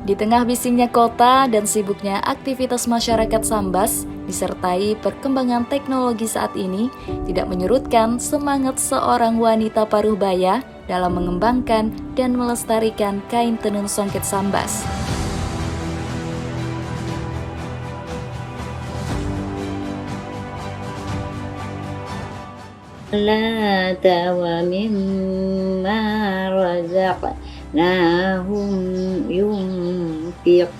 Di tengah bisingnya kota dan sibuknya aktivitas masyarakat Sambas, disertai perkembangan teknologi saat ini, tidak menyurutkan semangat seorang wanita Parubaya dalam mengembangkan dan melestarikan kain tenun songket Sambas. لا ومما رزقناهم ينفقون.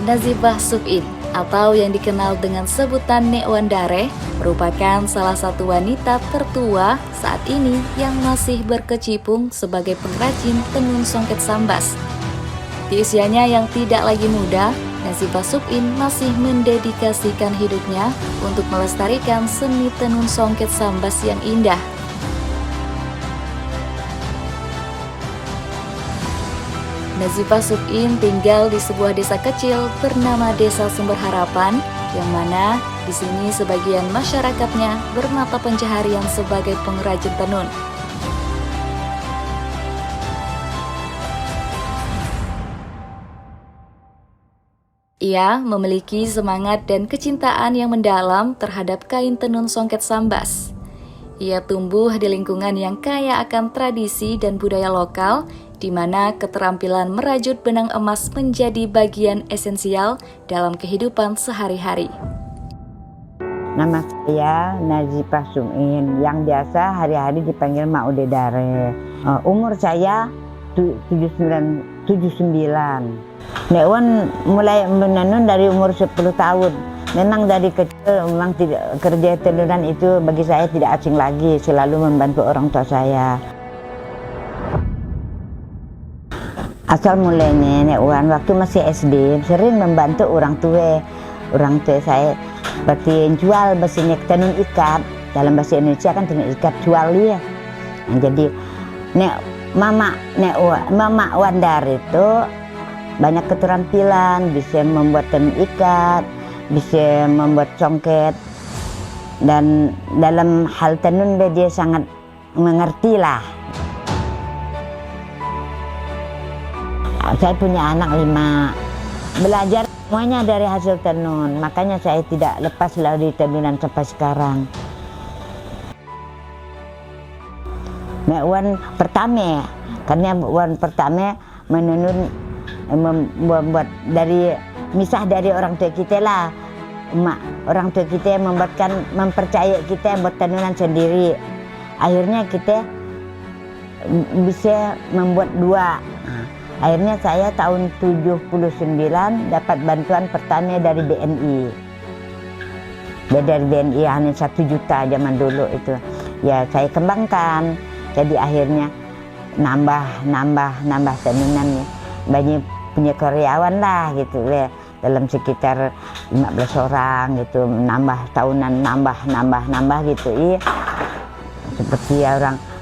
Nazifah Sub'in atau yang dikenal dengan sebutan Nek Wandare merupakan salah satu wanita tertua saat ini yang masih berkecimpung sebagai pengrajin tenun songket Sambas. Di usianya yang tidak lagi muda, Nazifah Sub'in masih mendedikasikan hidupnya untuk melestarikan seni tenun songket Sambas yang indah. Nazifah Sub'in tinggal di sebuah desa kecil bernama Desa Sumber Harapan, yang mana di sini sebagian masyarakatnya bermata pencaharian sebagai pengrajin tenun. Ia memiliki semangat dan kecintaan yang mendalam terhadap kain tenun songket Sambas. Ia tumbuh di lingkungan yang kaya akan tradisi dan budaya lokal, di mana keterampilan merajut benang emas menjadi bagian esensial dalam kehidupan sehari-hari. Nama saya Nazifah Sub'in, yang biasa hari-hari dipanggil Mak Ude Dare. Umur saya 79. Nek Wan mulai menenun dari umur 10 tahun. Memang dari kecil memang tidak, kerja tenunan itu bagi saya tidak asing lagi, selalu membantu orang tua saya. Asal mulainya Nek Wan waktu masih SD sering membantu orang tua saya seperti jual besinya tenun ikat, dalam bahasa Indonesia kan tenun ikat jual ya. Nah, jadi Mama Wandar itu banyak keterampilan, bisa membuat tenun ikat, bisa membuat songket, dan dalam hal tenun dia sangat mengerti lah. Saya punya anak 5, belajar semuanya dari hasil tenun, makanya saya tidak lepas dari tenunan sampai sekarang. Nek Wan pertama, karena Wan pertama menenun, membuat dari misah dari orang tua kita lah. Orang tua kita mempercayai kita buat tenunan sendiri. Akhirnya kita bisa membuat 2. Akhirnya saya tahun 79 dapat bantuan pertama dari BNI. Dari BNI hanya 1 juta zaman dulu itu. Ya saya kembangkan. Jadi akhirnya nambah tenunannya. Banyak punya karyawan lah gitu ya. Dalam sekitar 15 orang gitu, tahunan nambah gitu. Iya. Seperti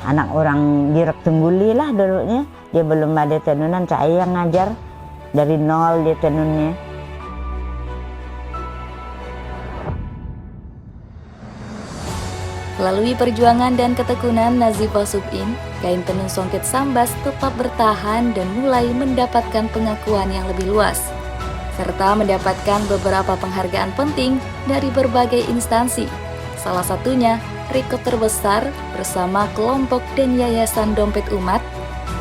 anak orang Girak Tungguli lah dulunya. Dia belum ada tenunan, saya yang ngajar dari nol dia tenunnya. Melalui perjuangan dan ketekunan Nazifah Sub'in, kain tenun songket Sambas tetap bertahan dan mulai mendapatkan pengakuan yang lebih luas, serta mendapatkan beberapa penghargaan penting dari berbagai instansi. Salah satunya, rekor terbesar bersama kelompok dan Yayasan Dompet Umat.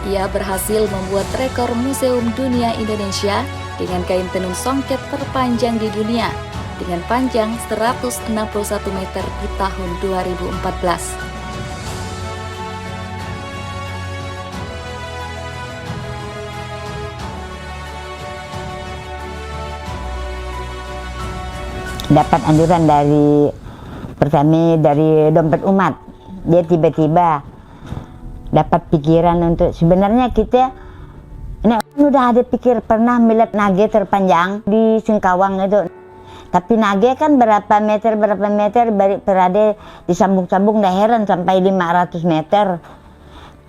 Ia berhasil membuat rekor Museum Dunia Indonesia dengan kain tenun songket terpanjang di dunia, dengan panjang 161 meter di tahun 2014. Dapat anjuran pertama dari Dompet Umat. Dia tiba-tiba dapat pikiran untuk, sebenarnya kita udah ada pernah melihat nage terpanjang di Singkawang itu. Tapi nage kan berapa meter berada disambung-sambung, dah heran sampai 500 meter.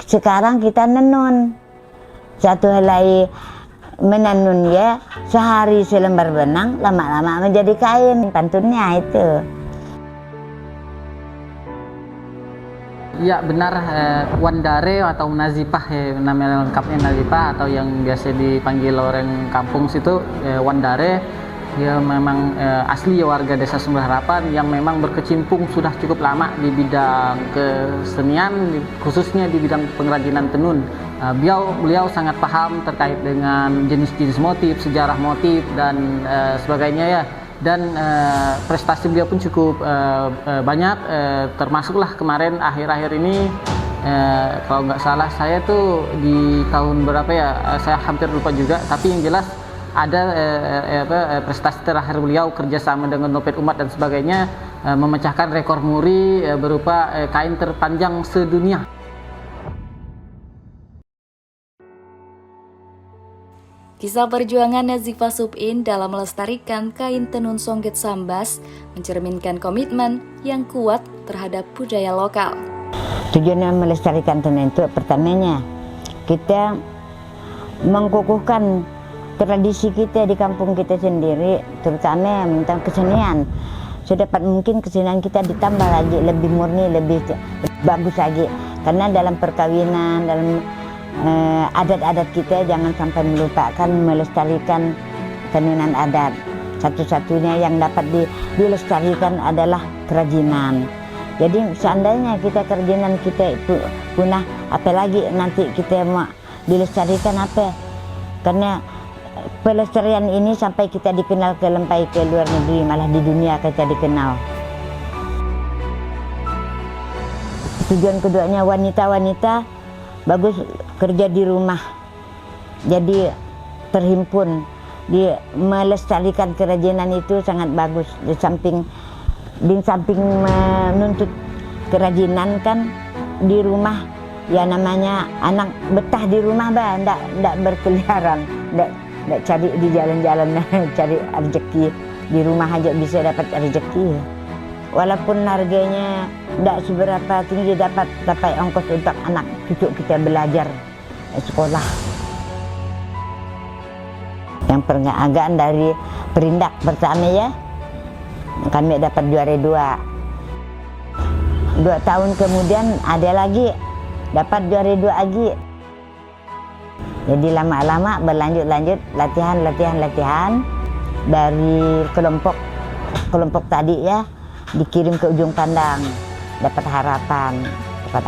Sekarang kita nenun. Satu helai menenun ya, sehari selembar benang, lama-lama menjadi kain, pantunnya itu. Ya benar, Wandare atau Nazipah nama lengkapnya Nazipah atau yang biasa dipanggil orang kampung situ Wandare. Dia memang asli warga desa Sumber Harapan yang memang berkecimpung sudah cukup lama di bidang kesenian, khususnya di bidang pengrajinan tenun. Beliau sangat paham terkait dengan jenis-jenis motif, sejarah motif dan sebagainya ya. Dan prestasi beliau pun cukup banyak, termasuklah kemarin akhir-akhir ini kalau nggak salah saya tuh di tahun berapa ya, saya hampir lupa juga, tapi yang jelas ada prestasi terakhir beliau kerjasama dengan Dompet Umat dan sebagainya, memecahkan rekor muri berupa kain terpanjang sedunia. Kisah perjuangan Nazifah Subin dalam melestarikan kain tenun Songket Sambas mencerminkan komitmen yang kuat terhadap budaya lokal. Tujuan melestarikan tenun itu pertamanya kita mengukuhkan tradisi kita di kampung kita sendiri, terutama tentang kesenian. Sedapat mungkin kesenian kita ditambah lagi, lebih murni, lebih bagus lagi. Karena dalam perkawinan, dalam adat-adat kita jangan sampai melupakan melestarikan tenunan adat. Satu-satunya yang dapat dilestarikan adalah kerajinan. Jadi seandainya kita kerajinan kita itu punah, apalagi nanti kita mau dilestarikan apa? Karena pelestarian ini sampai kita dikenal sampai ke luar negeri, malah di dunia kita dikenal. Tujuan keduanya wanita-wanita bagus kerja di rumah, jadi terhimpun di melestarikan kerajinan itu sangat bagus. Di samping menuntut kerajinan kan di rumah ya, namanya anak betah di rumah ndak berkeliaran, ndak cari di jalan-jalan cari rezeki, di rumah aja bisa dapat rezeki. Walaupun harganya tidak seberapa tinggi, dapat ongkos untuk anak cucu kita belajar sekolah. Yang penghargaan dari Perindak pertama ya, kami dapat juara 2. 2 tahun kemudian ada lagi dapat juara 2 lagi. Jadi lama-lama berlanjut latihan dari kelompok tadi ya, dikirim ke ujung pandang, dapat harapan 1.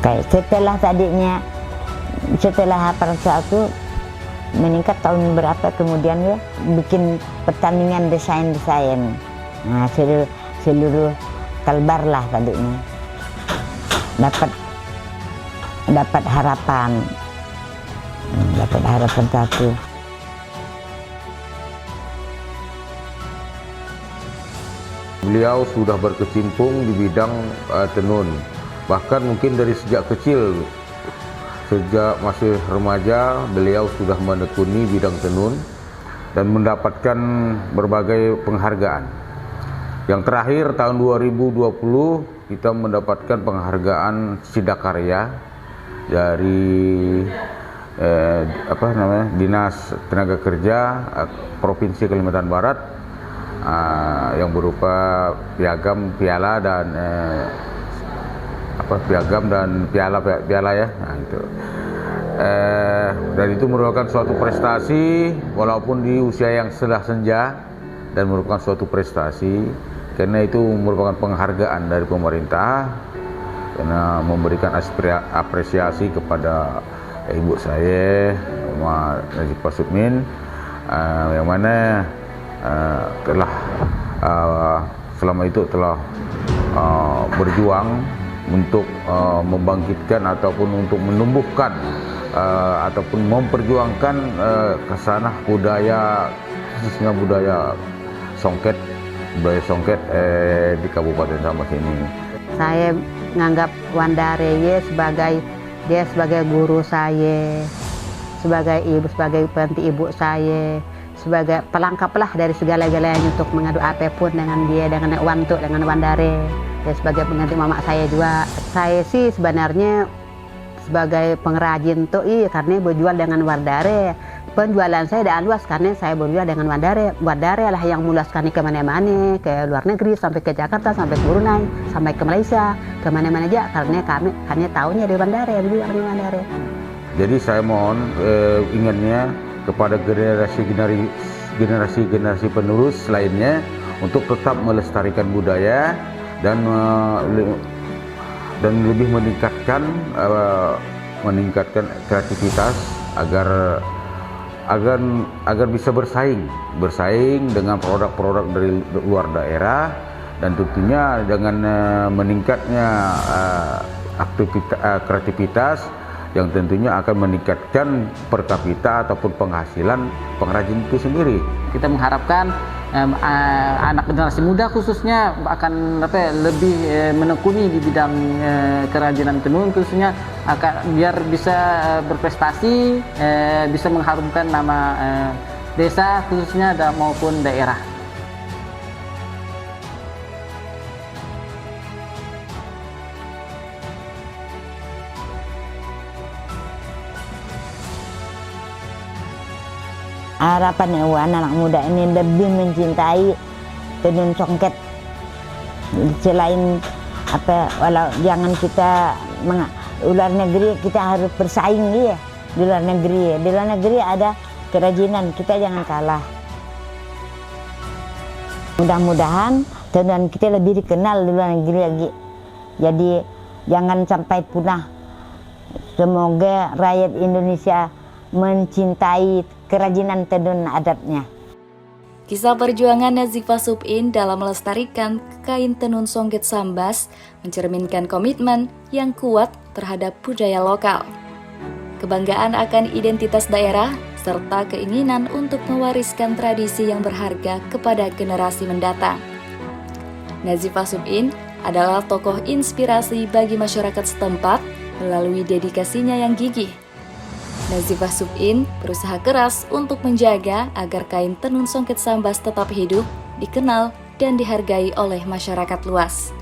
Kayak setelah harapan 1 meningkat tahun berapa kemudian ya, bikin pertandingan desain. Nah, seluruh Kalbar lah tadinya dapat harapan 1. Beliau sudah berkecimpung di bidang tenun, bahkan mungkin dari sejak kecil, sejak masih remaja beliau sudah menekuni bidang tenun dan mendapatkan berbagai penghargaan. Yang terakhir tahun 2020 kita mendapatkan penghargaan Sidakarya dari Dinas Tenaga Kerja Provinsi Kalimantan Barat, yang berupa piagam, piala dan piala ya. Nah, itu. Dan itu merupakan suatu prestasi walaupun di usia yang sudah senja, dan merupakan suatu prestasi karena itu merupakan penghargaan dari pemerintah karena memberikan apresiasi kepada ibu saya, Nazifah Subin, yang mana telah selama itu telah berjuang untuk membangkitkan ataupun untuk menumbuhkan ataupun memperjuangkan kesanah budaya, khususnya budaya Songket di Kabupaten Sambas ini. Saya menganggap Wandare sebagai guru saya, sebagai penti ibu saya, sebagai pelengkaplah dari segala-galanya untuk mengadu apapun dengan dia, dengan Wandare. Dia sebagai pengganti mama saya juga. Saya sih sebenarnya sebagai pengrajin tuh karena berjual dengan Wandare. penjualan saya tidak luas karena saya berjual dengan Wandare. Wandare lah yang meluaskan ke mana-mana, ke luar negeri, sampai ke Jakarta, sampai ke Brunei, sampai ke Malaysia, ke mana-mana aja karena kami hanya tahunya dari Wandare, berjual di Wandare. Jadi saya mohon ingatnya kepada generasi penerus lainnya untuk tetap melestarikan budaya dan lebih meningkatkan kreativitas agar bisa bersaing dengan produk-produk dari luar daerah, dan tentunya dengan meningkatnya kreativitas yang tentunya akan meningkatkan per kapita ataupun penghasilan pengrajin itu sendiri. Kita mengharapkan anak generasi muda khususnya akan lebih menekuni di bidang kerajinan tenun khususnya, biar bisa berprestasi, bisa mengharumkan nama desa khususnya maupun daerah. Harapan anak muda ini lebih mencintai tenun songket. Selain walau jangan kita luar negeri kita harus bersaing ya di luar negeri. Di luar negeri ada kerajinan, kita jangan kalah. Mudah-mudahan tenun kita lebih dikenal di luar negeri lagi. Jadi jangan sampai punah. Semoga rakyat Indonesia mencintai kerajinan tenun adatnya. Kisah perjuangan Nazifah Subin dalam melestarikan kain tenun songket Sambas mencerminkan komitmen yang kuat terhadap budaya lokal, kebanggaan akan identitas daerah, serta keinginan untuk mewariskan tradisi yang berharga kepada generasi mendatang. Nazifah Subin adalah tokoh inspirasi bagi masyarakat setempat melalui dedikasinya yang gigih. Nazifah Subin berusaha keras untuk menjaga agar kain tenun songket Sambas tetap hidup, dikenal, dan dihargai oleh masyarakat luas.